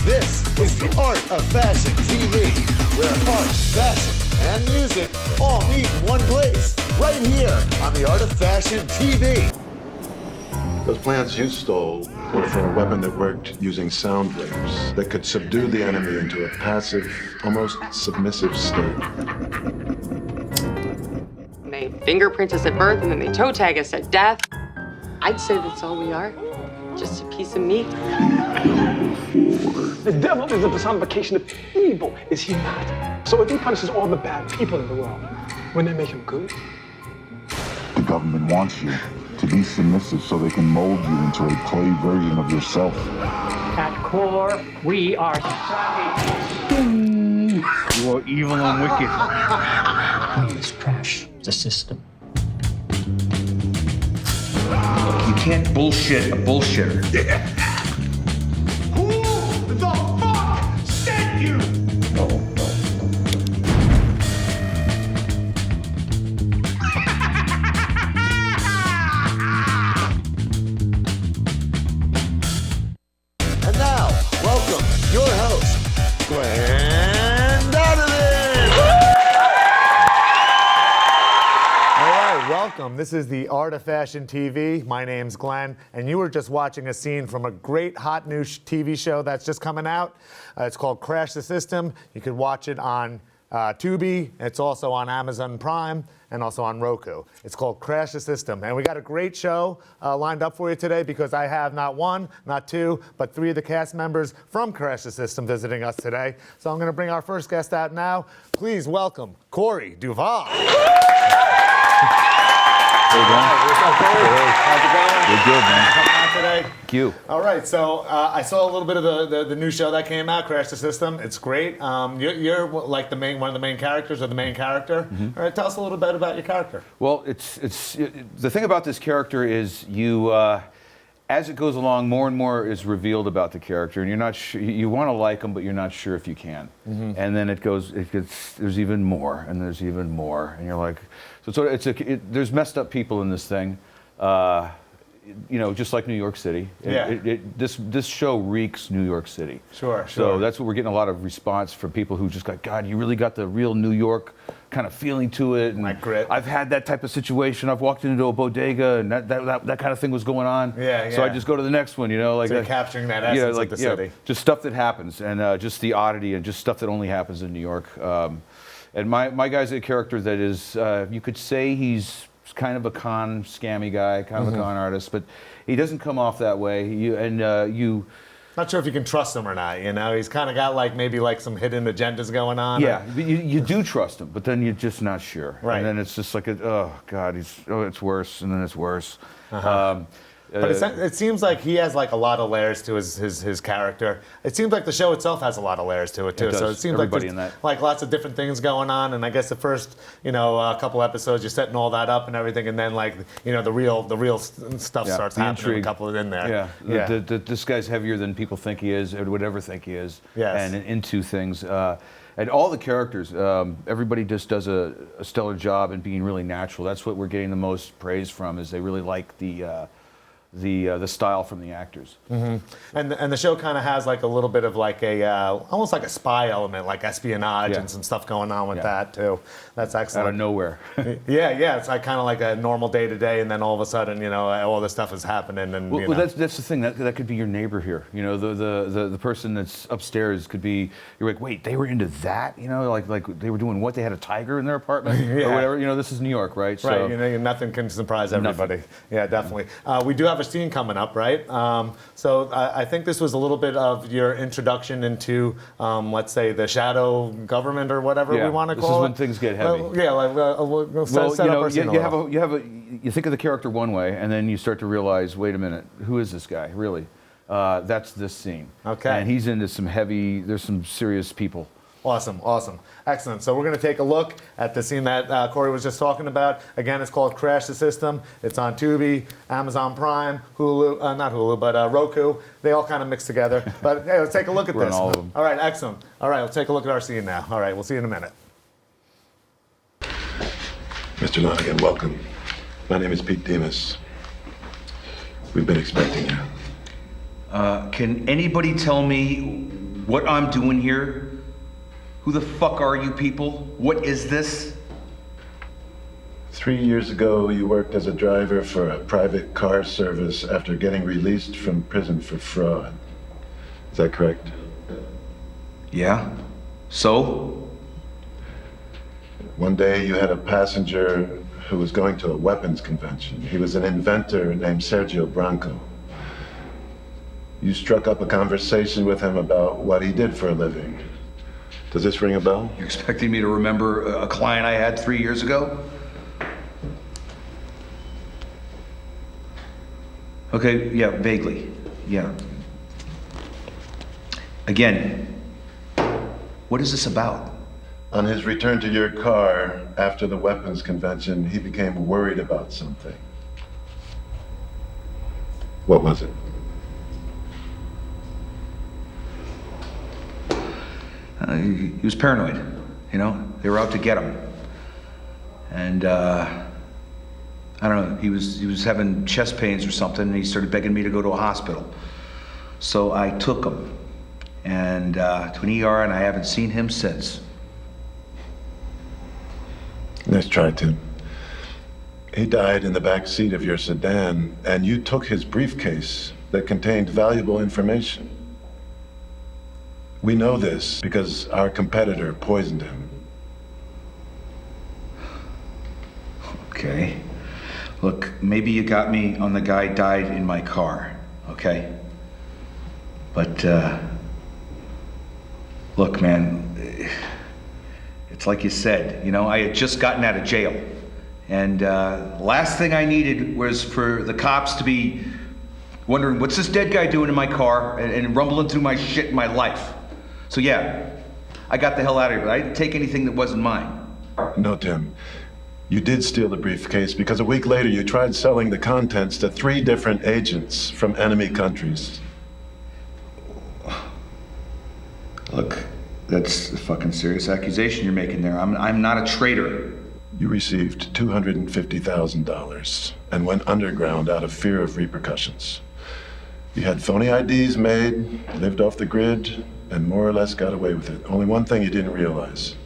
This is the Art of Fashion TV, where art, fashion, and music all meet in one place, right here on the Art of Fashion TV. Those plans you stole were for a weapon that worked using sound waves that could subdue the enemy into a passive, almost submissive state. They fingerprint us at birth and then they toe tag us at death. I'd say that's all we are. Just a piece of meat. The devil is a personification of evil, is he not? So if he punishes all the bad people in the world, wouldn't that make him good? The government wants you to be submissive so they can mold you into a play version of yourself. At core, we are society. You are evil and wicked. We must crash the system. You can't bullshit a bullshitter. Who the fuck sent you? No. And now, welcome your host, Glenn Donovan. All right, welcome. This is the Art of Fashion TV. My name's Glenn, and you were just watching a scene from a great hot new TV show that's just coming out. It's called Crash the System. You could watch it on Tubi. It's also on Amazon Prime and also on Roku. It's called Crash the System. And we got a great show lined up for you today because I have not one, not two, but three of the cast members from Crash the System visiting us today. So I'm going to bring our first guest out now. Please welcome Corey Duvall. Hey, What's up, Corey? How's it going? You're good, man. Coming out today? Thank you. All right, so I saw a little bit of the new show that came out, Crash the System. It's great. You're like one of the main characters or the main character. All right, tell us a little bit about your character. Well, it's the thing about this character is you, as it goes along, more and more is revealed about the character, and you're not sure, you want to like him, but you're not sure if you can. And then it gets, there's even more, and there's even more, and you're like, so there's messed up people in this thing. Just like New York City. This show reeks New York City. Sure. So that's what we're getting a lot of response from people who just got, God, you really got the real New York kind of feeling to it. And like grit. I've had that type of situation. I've walked into a bodega and that kind of thing was going on. Yeah. So I just go to the next one, like so you're capturing that essence of the city. Just stuff that happens and just the oddity and just stuff that only happens in New York. And my guy's a character that is, you could say he's kind of a scammy guy, kind of a con artist, but he doesn't come off that way. Not sure if you can trust him or not. He's kind of got maybe some hidden agendas going on. Yeah, you do trust him, but then you're just not sure. Right. And then it's just like, oh God, it's worse, and then it's worse. But it seems like he has a lot of layers to his character. It seems like the show itself has a lot of layers to it too. So it seems Everybody like in that. Lots of different things going on. And I guess the first couple episodes you're setting all that up and everything, and then the real stuff starts happening. Intrigue. A couple in there. Yeah. This guy's heavier than people think he is, or would ever think he is. Yes. And into things. And all the characters, everybody just does a stellar job in being really natural. That's what we're getting the most praise from. Is they really like the style from the actors. And the show kind of has a little bit of almost like a spy element, like espionage and some stuff going on with that too. That's excellent. Out of nowhere. Yeah. It's kind of like a normal day to day, and then all of a sudden, all this stuff is happening. And well, that's the thing. That could be your neighbor here. The person that's upstairs could be. You're like, wait, they were into that? Like they were doing what? They had a tiger in their apartment or whatever. This is New York, right? Right. So, nothing can surprise everybody. Nothing. Yeah, definitely. We do have a scene coming up, right? So I think this was a little bit of your introduction into, let's say, the shadow government or whatever we want to call it. This is when things get heavy. We'll set up our scene you think of the character one way, and then you start to realize, wait a minute, who is this guy, really? That's this scene. Okay. And he's into there's some serious people. Awesome. Excellent. So we're going to take a look at the scene that Corey was just talking about. Again, it's called Crash the System. It's on Tubi, Amazon Prime, Hulu, not Hulu, but Roku. They all kind of mix together. But hey, let's take a look at this. All of them. All right, excellent. All right, let's take a look at our scene now. All right, we'll see you in a minute. Mr. Lonigan, welcome. My name is Pete Demas. We've been expecting you. Can anybody tell me what I'm doing here? Who the fuck are you people? What is this? 3 years ago, you worked as a driver for a private car service after getting released from prison for fraud. Is that correct? Yeah? So? One day you had a passenger who was going to a weapons convention. He was an inventor named Sergio Branco. You struck up a conversation with him about what he did for a living. Does this ring a bell? You're expecting me to remember a client I had 3 years ago? Okay, yeah, vaguely. Yeah. Again, what is this about? On his return to your car after the weapons convention, he became worried about something. What was it? He was paranoid, you know? They were out to get him. And, I don't know, he was having chest pains or something, and he started begging me to go to a hospital. So I took him, and to an ER, and I haven't seen him since. Nice try, Tim. He died in the back seat of your sedan, and you took his briefcase that contained valuable information. We know this because our competitor poisoned him. Okay. Look, maybe you got me on the guy died in my car, okay? But, look, man, it's like you said, you know, I had just gotten out of jail. And last thing I needed was for the cops to be wondering, what's this dead guy doing in my car, and rumbling through my shit in my life. So yeah, I got the hell out of here, but I didn't take anything that wasn't mine. No, Tim. You did steal the briefcase because a week later you tried selling the contents to 3 different agents from enemy countries. Look, that's a fucking serious accusation you're making there. I'm not a traitor. You received $250,000 and went underground out of fear of repercussions. You had phony IDs made, lived off the grid, and more or less got away with it. Only one thing you didn't realize.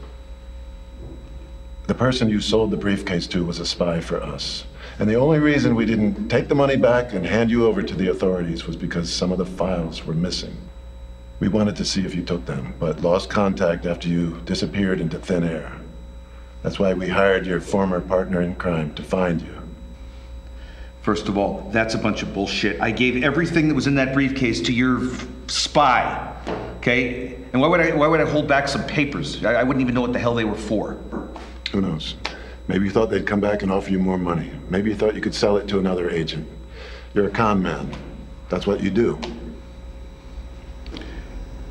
The person you sold the briefcase to was a spy for us. And the only reason we didn't take the money back and hand you over to the authorities was because some of the files were missing. We wanted to see if you took them, but lost contact after you disappeared into thin air. That's why we hired your former partner in crime to find you. First of all, that's a bunch of bullshit. I gave everything that was in that briefcase to your spy, okay? And why would I hold back some papers? I wouldn't even know what the hell they were for. Who knows? Maybe you thought they'd come back and offer you more money. Maybe you thought you could sell it to another agent. You're a con man. That's what you do.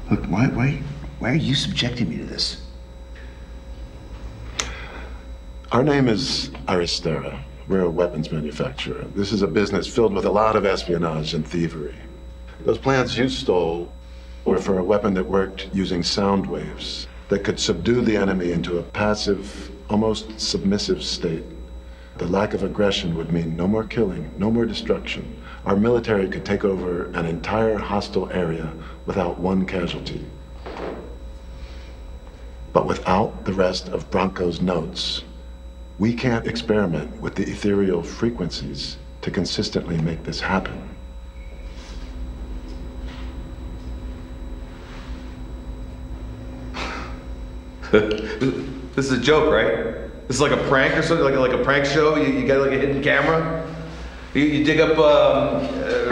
Look, why are you subjecting me to this? Our name is Aristera. We're a weapons manufacturer. This is a business filled with a lot of espionage and thievery. Those plans you stole were for a weapon that worked using sound waves that could subdue the enemy into a passive, almost submissive state. The lack of aggression would mean no more killing, no more destruction. Our military could take over an entire hostile area without one casualty. But without the rest of Branco's notes, we can't experiment with the ethereal frequencies to consistently make this happen. This is a joke, right? This is like a prank or something, like a prank show? You got like a hidden camera? You dig up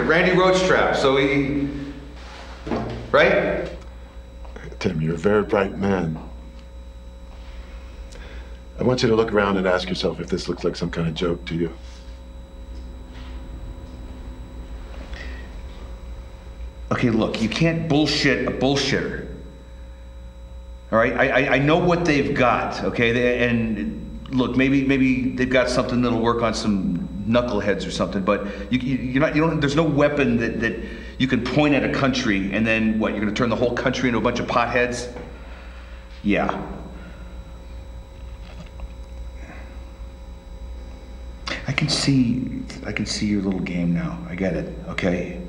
Randy Roachtrap, so he... Right? Tim, you're a very bright man. I want you to look around and ask yourself if this looks like some kind of joke to you. Okay, look, you can't bullshit a bullshitter. All right, I know what they've got, okay? And look, maybe they've got something that'll work on some knuckleheads or something, but you don't. There's no weapon that you can point at a country and then what? You're gonna turn the whole country into a bunch of potheads? Yeah. I can see your little game now. I get it, okay?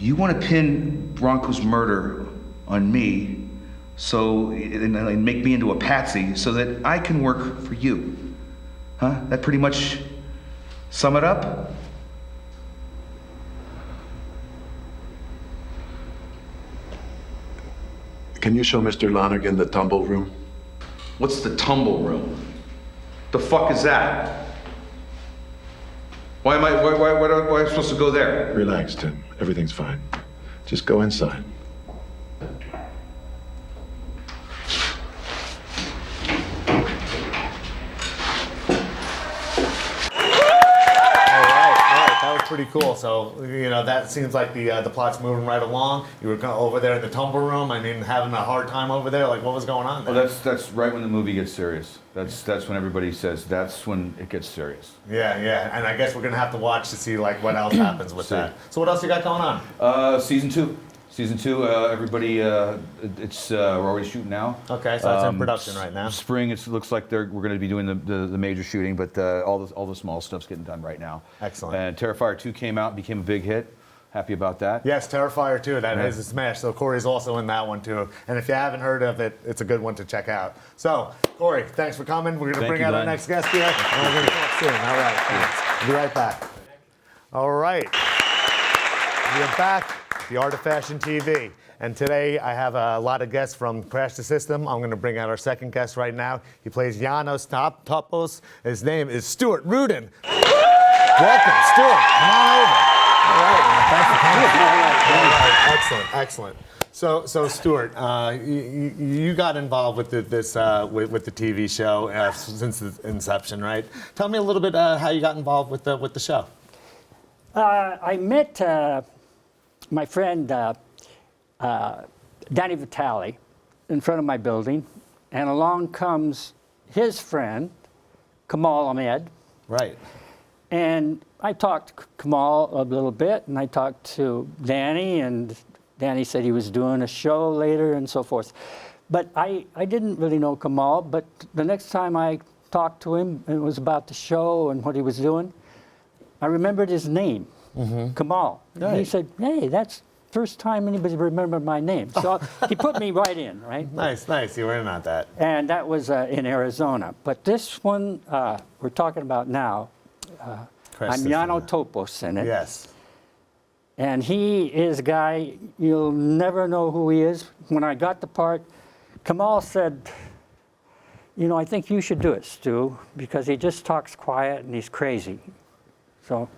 you want to pin Bronco's murder on me, and make me into a patsy so that I can work for you. Huh? That pretty much sum it up? Can you show Mr. Lonergan the tumble room? What's the tumble room? The fuck is that? Why am I supposed to go there? Relax, Tim. Everything's fine. Just go inside. Pretty cool. So, that seems like the plot's moving right along. You were over there in the tumble room. I mean, having a hard time over there. Like, what was going on there? Well, that's right when the movie gets serious. That's when everybody says that's when it gets serious. Yeah. And I guess we're gonna have to watch to see like what else happens with that. So, what else you got going on? Season 2. Season 2, everybody, we're already shooting now. Okay, so it's in production right now. Spring, it looks like we're going to be doing the major shooting, but all the small stuff's getting done right now. Excellent. And Terrifier 2 came out, became a big hit. Happy about that. Yes, Terrifier 2, that is a smash. So Corey's also in that one too. And if you haven't heard of it, it's a good one to check out. So, Corey, thanks for coming. We're going to bring out our next guest here, and we're going to talk soon. All right, thanks. We'll be right back. All right. We're back. The Art of Fashion TV. And today I have a lot of guests from Crash the System. I'm going to bring out our second guest right now. He plays Janos Topos. His name is Stuart Rudin. Welcome, Stuart. Come on over. All right, man. Thanks for coming. All right. Excellent. So Stuart, you got involved with the TV show since its inception, right? Tell me a little bit how you got involved with the show. I met my friend Danny Vitale in front of my building, and along comes his friend Kamal Ahmed. Right. And I talked to Kamal a little bit, and I talked to Danny, and Danny said he was doing a show later and so forth. But I didn't really know Kamal, but the next time I talked to him, it was about the show and what he was doing. I remembered his name. Kamal. Right. He said, hey, that's first time anybody remembered my name. So he put me right in, right? Nice. You were in on that. And that was in Arizona. But this one we're talking about now, I'm Yano Topos in it. Yes. And he is a guy, you'll never know who he is. When I got the part, Kamal said, I think you should do it, Stu, because he just talks quiet and he's crazy. So,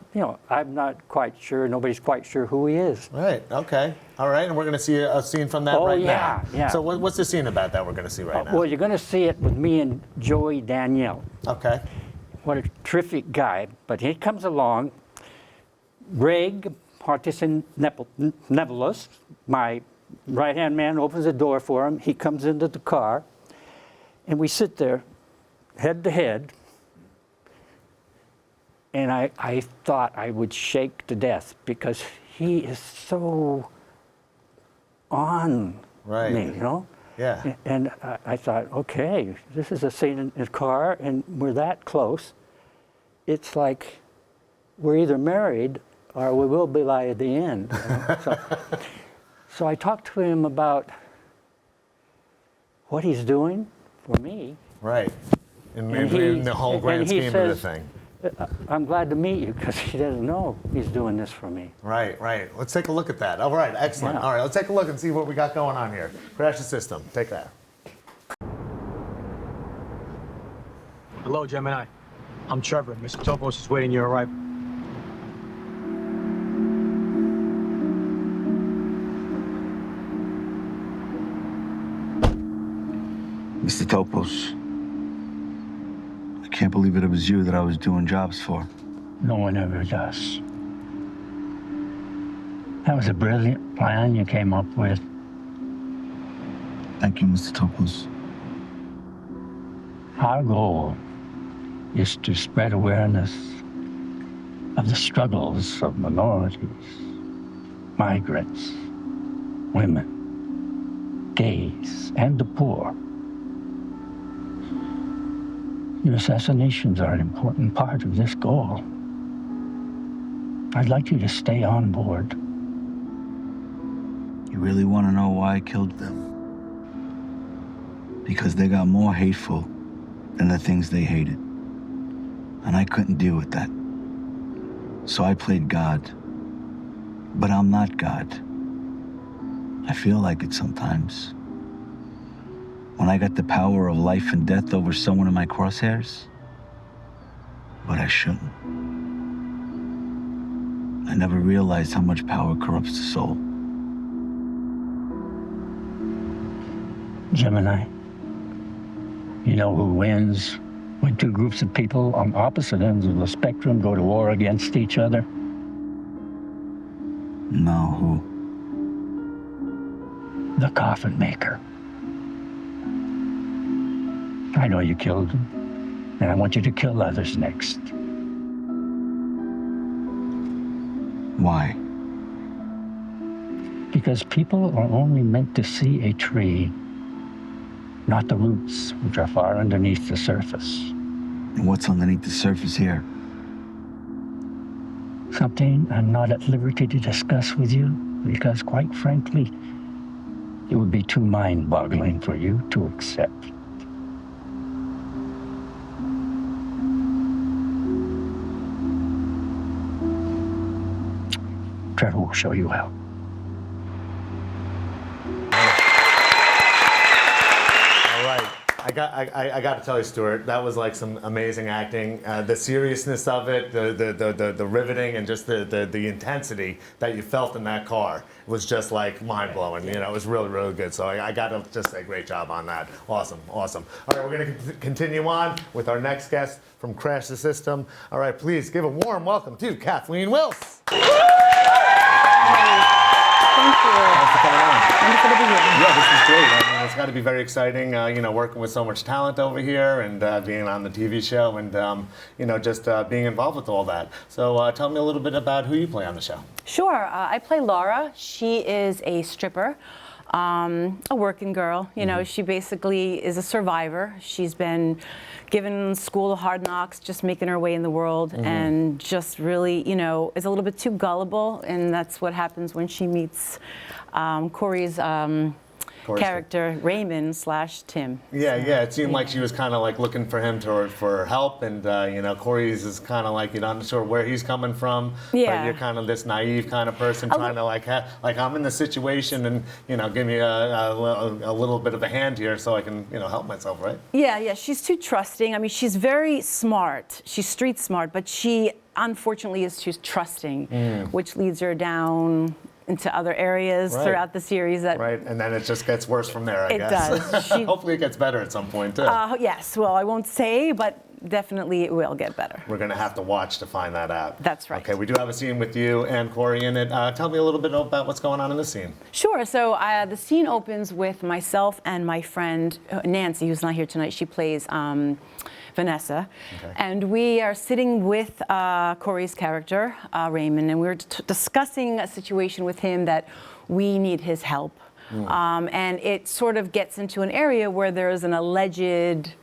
I'm not quite sure, nobody's quite sure who he is. Right, okay. All right, and we're going to see a scene from that now. Yeah. So what's the scene about that we're going to see right now? Well, you're going to see it with me and Joey Danielle. Okay. What a terrific guy. But he comes along, Greg Partisan Nevelos, my right-hand man, opens the door for him. He comes into the car, and we sit there, head to head, and I thought I would shake to death because he is so on me, Yeah. And I thought, okay, this is a scene in the car, and we're that close. It's like we're either married or we will be by the end. So I talked to him about what he's doing for me. Right. In the whole grand scheme of the thing. I'm glad to meet you because he doesn't know he's doing this for me. Right. Let's take a look at that. All right, excellent. Yeah. All right, let's take a look and see what we got going on here. Crash the System. Take that. Hello, Gemini. I'm Trevor. Mr. Topos is waiting your arrival. Mr. Topos, I can't believe it was you that I was doing jobs for. No one ever does. That was a brilliant plan you came up with. Thank you, Mr. Topos. Our goal is to spread awareness of the struggles of minorities, migrants, women, gays, and the poor. Your assassinations are an important part of this goal. I'd like you to stay on board You really want to know why I killed them? Because they got more hateful than the things they hated. And I couldn't deal with that. So I played God. But I'm not God. I feel like it sometimes. When I got the power of life and death over someone in my crosshairs. But I shouldn't. I never realized how much power corrupts the soul. Gemini, you know who wins when two groups of people on opposite ends of the spectrum go to war against each other? No, who? The coffin maker. I know you killed him, and I want you to kill others next. Why? Because people are only meant to see a tree, not the roots, which are far underneath the surface. And what's underneath the surface here? Something I'm not at liberty to discuss with you, because quite frankly, it would be too mind-boggling for you to accept. Trevor will show you how. All right. I got to tell you, Stuart, that was like some amazing acting. The seriousness of it, the riveting, and just the intensity that you felt in that car was just like mind blowing. You know, it was really, really good. So I got to just say, great job on that. Awesome, awesome. All right, we're going to continue on with our next guest from Crash the System. All right, please give a warm welcome to Kathleen Wills. Thank you. Thanks for coming on. Wonderful to be here. Yeah, this is great. I mean, it's got to be very exciting, working with so much talent over here and being on the TV show and, just being involved with all that. So tell me a little bit about who you play on the show. Sure. I play Laura. She is a stripper, a working girl. You know, she basically is a survivor. She's been given school of hard knocks, just making her way in the world, and just really, is a little bit too gullible, and that's what happens when she meets Corey's character, Raymond / Tim. Yeah, it seemed like she was kind of like looking for him for help, and Corey's is kind of like you're not sure where he's coming from, Yeah. but you're kind of this naive kind of person trying to like I'm in the situation and give me a little bit of a hand here so I can help myself, right? Yeah, she's too trusting. I mean, she's very smart. She's street smart, but she unfortunately is too trusting, which leads her down into other areas throughout the series. Right, and then it just gets worse from there, I guess. It does. Hopefully it gets better at some point, too. Yes, well, I won't say, but definitely it will get better. We're going to have to watch to find that out. That's right. Okay, we do have a scene with you and Corey in it. Tell me a little bit about what's going on in the scene. Sure, so the scene opens with myself and my friend Nancy, who's not here tonight. She plays Vanessa. Okay. And we are sitting with Corey's character, Raymond, and we're discussing a situation with him that we need his help. And it sort of gets into an area where there is an alleged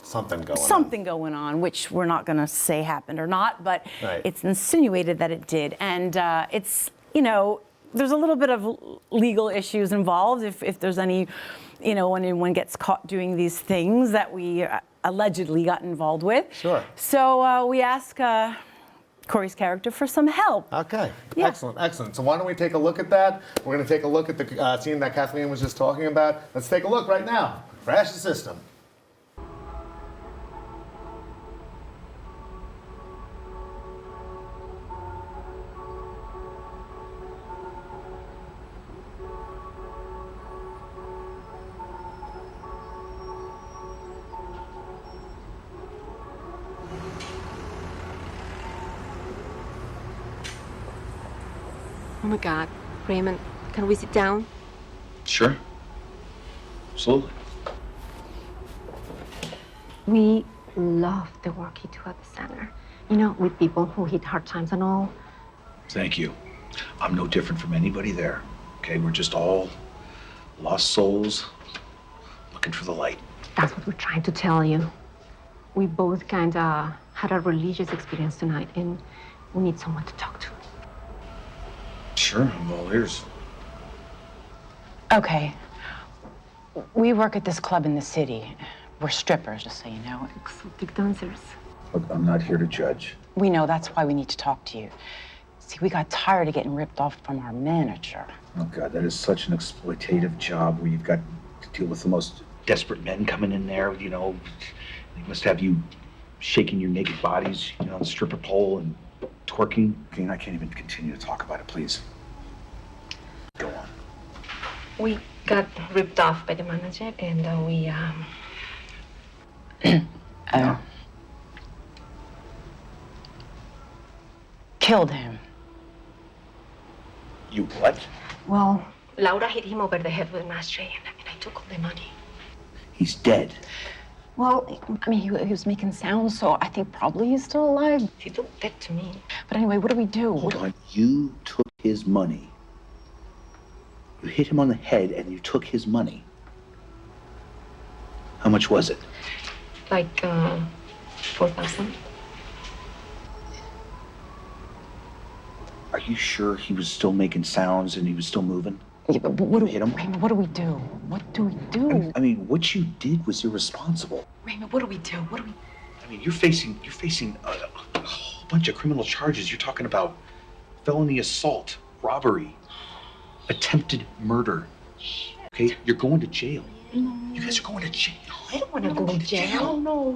something going on, which we're not going to say happened or not, but it's insinuated that it did. And it's, there's a little bit of legal issues involved if there's any, when anyone gets caught doing these things that we allegedly got involved with. Sure. So we ask Corey's character for some help. Okay. Yeah. Excellent. So why don't we take a look at that? We're going to take a look at the scene that Kathleen was just talking about. Let's take a look right now. Crash the System. Oh my God, Raymond, can we sit down? Sure. Absolutely. We love the work you do at the center. With people who hit hard times and all. Thank you. I'm no different from anybody there. Okay, we're just all lost souls looking for the light. That's what we're trying to tell you. We both kind of had a religious experience tonight, and we need someone to talk to. Sure, I'm all ears. Okay. We work at this club in the city. We're strippers, just so you know. Exotic dancers. Look, I'm not here to judge. We know, that's why we need to talk to you. See, we got tired of getting ripped off from our manager. Oh, God, that is such an exploitative job where you've got to deal with the most desperate men coming in there, you know. They must have you shaking your naked bodies, you know, on the stripper pole and twerking. I can't even continue to talk about it, please. Go on. We got ripped off by the manager, and we killed him. You what? Well, Laura hit him over the head with an ashtray, and I took all the money. He's dead. Well, I mean, he was making sounds, so I think probably he's still alive. He looked dead to me. But anyway, what do we do? Hold on. You took his money. You hit him on the head and you took his money. How much was it? Like, 4,000. Are you sure he was still making sounds and he was still moving? Yeah, but what do we hit him? Raymond, what do we do? What do we do? I mean, what you did was irresponsible. Raymond, what do we do? What do we... I mean, you're facing a whole bunch of criminal charges. You're talking about felony assault, robbery, attempted murder. Okay, you're going to jail. You guys are going to jail. I don't want to go to jail. No.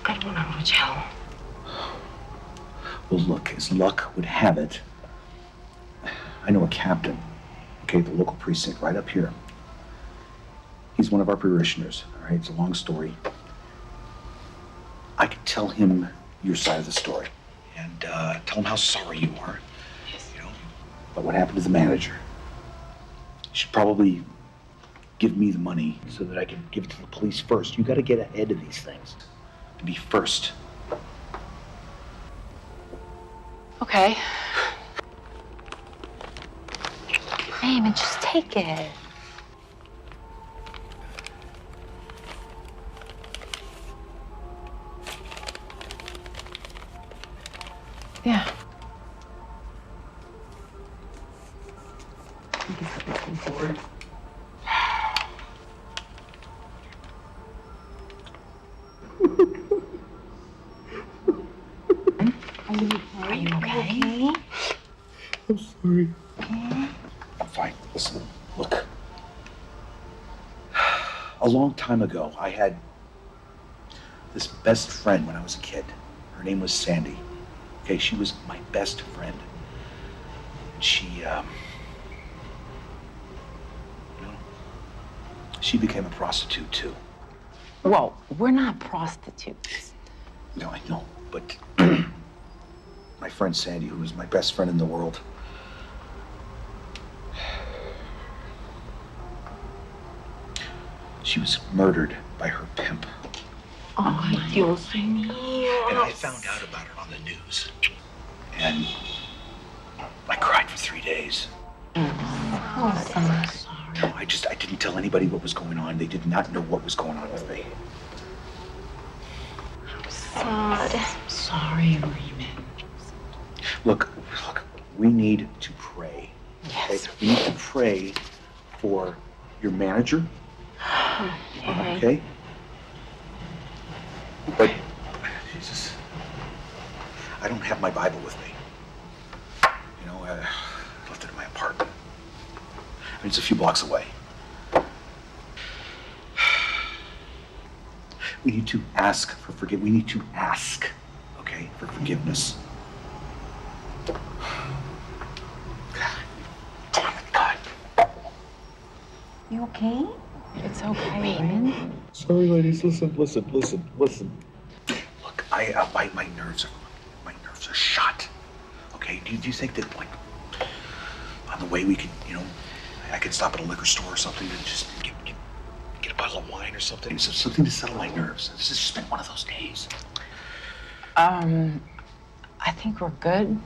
I don't want to go to jail. Well, look, as luck would have it, I know a captain, okay, the local precinct right up here. He's one of our parishioners, all right? It's a long story. I could tell him your side of the story and tell him how sorry you are, you know, about what happened to the manager. You should probably give me the money so that I can give it to the police first. You got to get ahead of these things and be first. Okay. Raymond, just take it. Yeah. Are you okay? I'm sorry. I'm fine. Listen, look. A long time ago, I had this best friend when I was a kid. Her name was Sandy. Okay, she was my best friend. She, she became a prostitute too. Whoa, we're not prostitutes. No, I know, but my friend Sandy, who was my best friend in the world, she was murdered by her pimp. Oh, Dios mío. And I found out about her on the news. And I cried for 3 days. Oh, I'm sorry. No, I didn't tell anybody what was going on. They did not know what was going on with me. Sad. I'm sorry, Raymond. Look, we need to pray. Yes. Okay? We need to pray for your manager. Okay? But, Jesus, I don't have my Bible with me. You know, I left it in my apartment. I mean, it's a few blocks away. We need to ask for forgiveness. We need to ask, okay, for forgiveness. Damn it, God. You okay? It's okay, Raymond. Sorry, ladies. Listen. Look, my nerves are shot. Okay, do you think that, like, on the way we could, you know, I could stop at a liquor store or something and just get a bottle of wine or something? Something to settle my nerves. This has just been one of those days. I think we're good.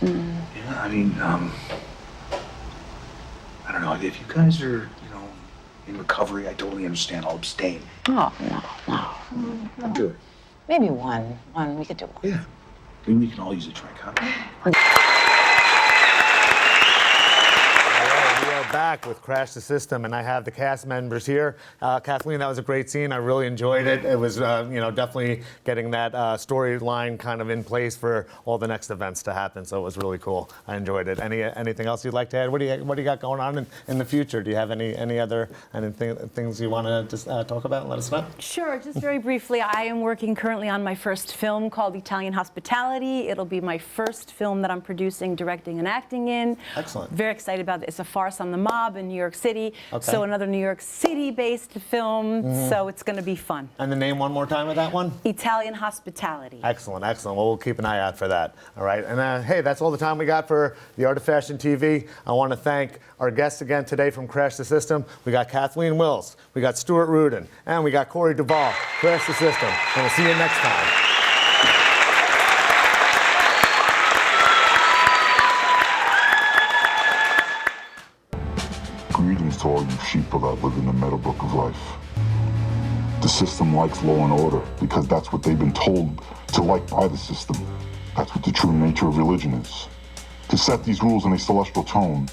Yeah, I mean, I don't know. If you guys are, you know, in recovery, I totally understand. I'll abstain. Oh, no. I'll do it. Maybe one. We could do one. Yeah. Maybe we can all use a drink, huh? back with Crash the System, and I have the cast members here. Kathleen, that was a great scene. I really enjoyed it. It was, definitely getting that storyline kind of in place for all the next events to happen. So it was really cool. I enjoyed it. Anything else you'd like to add? What do you got going on in the future? Do you have any other things you want to just talk about and let us know? Sure. Just very briefly, I am working currently on my first film called Italian Hospitality. It'll be my first film that I'm producing, directing, and acting in. Excellent. Very excited about it. It's a farce on the mob in New York City. Okay. So another New York City-based film. So it's going to be fun. And the name one more time of that one? Italian Hospitality. Excellent, excellent. Well, we'll keep an eye out for that. All right. And hey, that's all the time we got for the Art of Fashion TV. I want to thank our guests again today from Crash the System. We got Kathleen Wills, we got Stuart Rudin, and we got Corey Duvall. Crash the System. And we'll see you next time. Greetings to all you sheeple that live in the Meadowbrook of life. The system likes law and order because that's what they've been told to like by the system. That's what the true nature of religion is. To set these rules in a celestial tone,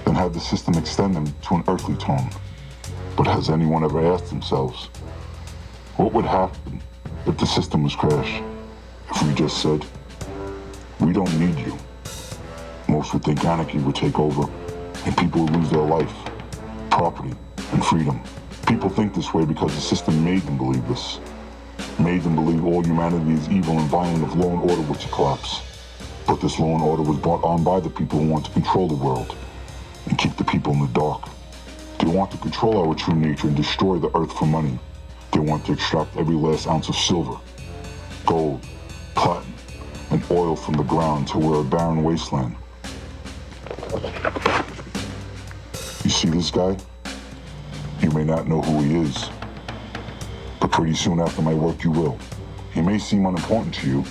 then have the system extend them to an earthly tone. But has anyone ever asked themselves, what would happen if the system was crashed? If we just said, we don't need you. Most would think anarchy would take over and people would lose their life, property, and freedom. People think this way because the system made them believe this. Made them believe all humanity is evil and violent if law and order was to collapse. But this law and order was brought on by the people who want to control the world and keep the people in the dark. They want to control our true nature and destroy the earth for money. They want to extract every last ounce of silver, gold, platinum, and oil from the ground till we're a barren wasteland. You see this guy? You may not know who he is, but pretty soon after my work you will. He may seem unimportant to you,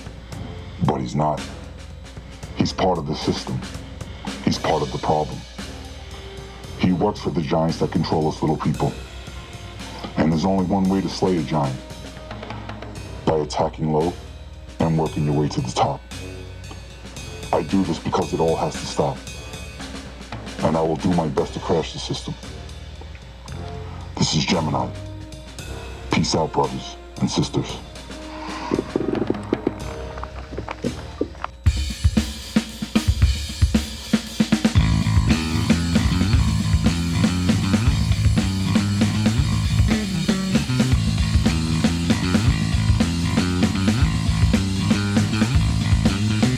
but he's not. He's part of the system. He's part of the problem. He works for the giants that control us little people. And there's only one way to slay a giant: by attacking low and working your way to the top. I do this because it all has to stop. And I will do my best to crash the system. This is Gemini. Peace out, brothers and sisters.